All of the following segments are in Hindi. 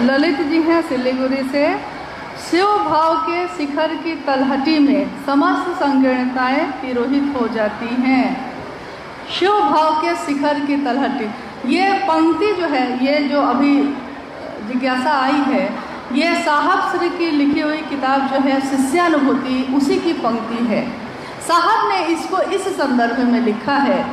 ललित जी हैं सिलीगुड़ी से। शिव भाव के शिखर की तलहटी में समस्त संकीर्णताएं तिरोहित हो जाती हैं। शिव भाव के शिखर की तलहटी, ये पंक्ति जो है, ये जो अभी जिज्ञासा आई है, ये साहब श्री की लिखी हुई किताब जो है शिष्यानुभूति, उसी की पंक्ति है। साहब ने इसको इस संदर्भ में लिखा है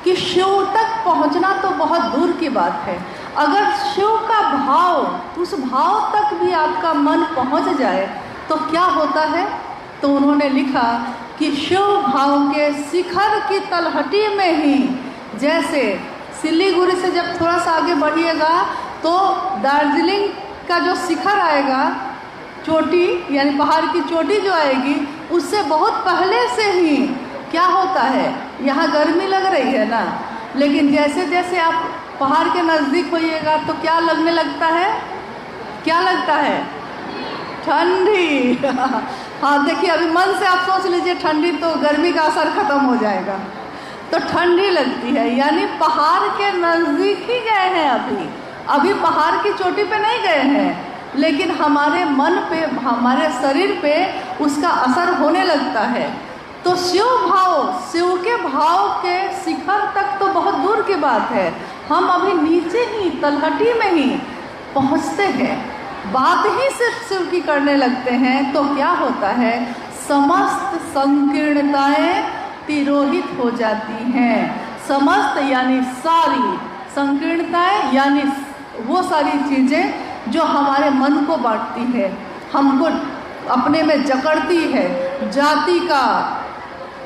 कि शिव तक पहुंचना तो बहुत दूर की बात है, अगर शिव का भाव, उस भाव तक भी आपका मन पहुंच जाए तो क्या होता है। तो उन्होंने लिखा कि शिव भाव के शिखर की तलहटी में ही, जैसे सिलीगुड़ी से जब थोड़ा सा आगे बढ़िएगा तो दार्जिलिंग का जो शिखर आएगा, चोटी यानी पहाड़ की चोटी जो आएगी, उससे बहुत पहले से ही क्या होता है, यहाँ गर्मी लग रही है ना, लेकिन जैसे जैसे आप पहाड़ के नज़दीक होइएगा तो क्या लगने लगता है, क्या लगता है, ठंडी। हाँ देखिए, अभी मन से आप सोच लीजिए ठंडी, तो गर्मी का असर खत्म हो जाएगा, तो ठंडी लगती है। यानी पहाड़ के नज़दीक ही गए हैं, अभी पहाड़ की चोटी पे नहीं गए हैं, लेकिन हमारे मन पे, हमारे शरीर पे उसका असर होने लगता है। तो शिव भाव, शिव के भाव के शिखर तक तो बहुत दूर की बात है, हम अभी नीचे ही तलहटी में ही पहुंचते हैं, बात ही सिर्फ शिव की करने लगते हैं, तो क्या होता है, समस्त संकीर्णताएं तिरोहित हो जाती हैं। समस्त यानी सारी, संकीर्णताएं यानी वो सारी चीज़ें जो हमारे मन को बांटती है, हमको अपने में जकड़ती है।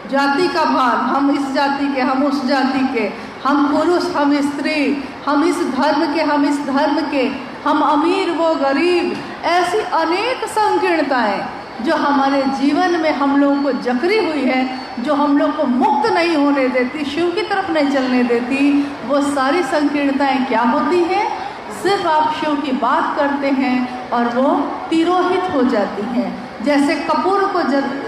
जाति का भान, हम इस जाति के, हम उस जाति के, हम पुरुष, हम स्त्री, हम इस धर्म के, हम इस धर्म के, हम अमीर, वो गरीब, ऐसी अनेक संकीर्णताएं जो हमारे जीवन में हम लोगों को जकड़ी हुई है, जो हम लोग को मुक्त नहीं होने देती, शिव की तरफ नहीं चलने देती, वो सारी संकीर्णताएं क्या होती हैं, सिर्फ आप शिव की बात करते हैं और वो तिरोहित हो जाती हैं। जैसे कपूर को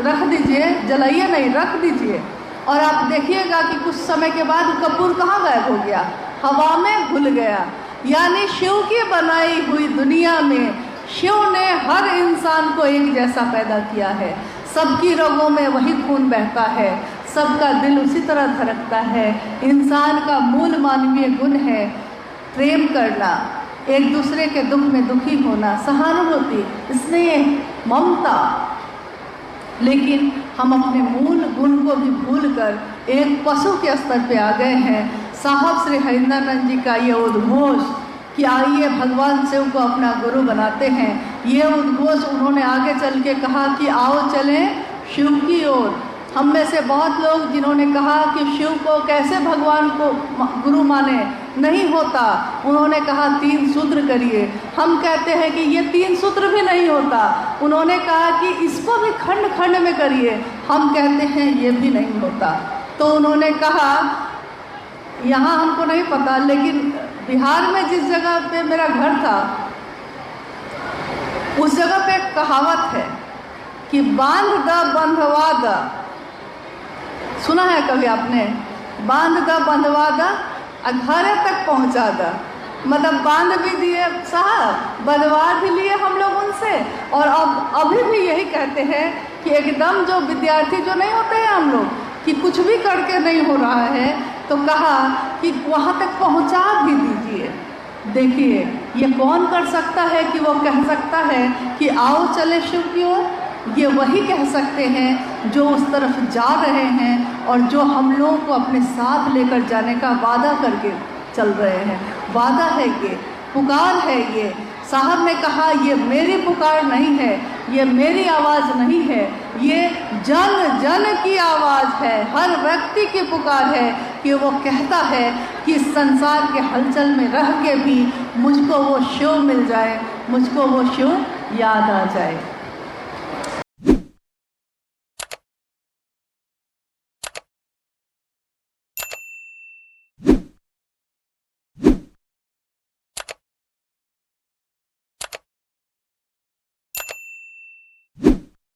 रख दीजिए, जलाइए नहीं, रख दीजिए, और आप देखिएगा कि कुछ समय के बाद कपूर कहाँ गायब हो गया, हवा में घुल गया। यानी शिव की बनाई हुई दुनिया में शिव ने हर इंसान को एक जैसा पैदा किया है, सबकी रगों में वही खून बहता है, सबका दिल उसी तरह धड़कता है। इंसान का मूल मानवीय गुण है प्रेम करना, एक दूसरे के दुख में दुखी होना, सहानुभूति, स्नेह, ममता। लेकिन हम अपने मूल गुण को भी भूलकर एक पशु के स्तर पे आ गए हैं। साहब श्री हरिंद्रानंद जी का ये उद्घोष कि आइए भगवान शिव को अपना गुरु बनाते हैं, ये उद्घोष उन्होंने आगे चल के कहा कि आओ चलें शिव की ओर। हम में से बहुत लोग जिन्होंने कहा कि शिव को कैसे भगवान को गुरु माने, नहीं होता, उन्होंने कहा 3 सूत्र करिए। हम कहते हैं कि ये 3 सूत्र भी नहीं होता, उन्होंने कहा कि इसको भी खंड खंड में करिए, हम कहते हैं ये भी नहीं होता। तो उन्होंने कहा, यहाँ हमको नहीं पता, लेकिन बिहार में जिस जगह पे मेरा घर था, उस जगह पे एक कहावत है कि बांध द बंधवा द, सुना है कभी आपने, बांध द बंधवा द, घरे तक पहुंचा द, मतलब बांध भी दिए साहब, बंधवा भी लिए हम लोग उनसे, और अब अभी भी यही कहते हैं कि एकदम जो विद्यार्थी जो नहीं होते हैं हम लोग, कि कुछ भी करके नहीं हो रहा है, तो कहा कि वहाँ तक पहुँचा भी दीजिए। देखिए ये कौन कर सकता है कि वो कह सकता है कि आओ चले शिव की ओर, ये वही कह सकते हैं जो उस तरफ जा रहे हैं और जो हम लोगों को अपने साथ लेकर जाने का वादा करके चल रहे हैं। वादा है ये, पुकार है ये। साहब ने कहा ये मेरी पुकार नहीं है, ये मेरी आवाज़ नहीं है, ये जन जन की आवाज़ है, हर व्यक्ति की पुकार है कि वो कहता है कि इस संसार के हलचल में रह के भी मुझको वो शिव मिल जाए, मुझको वो शिव याद आ जाए।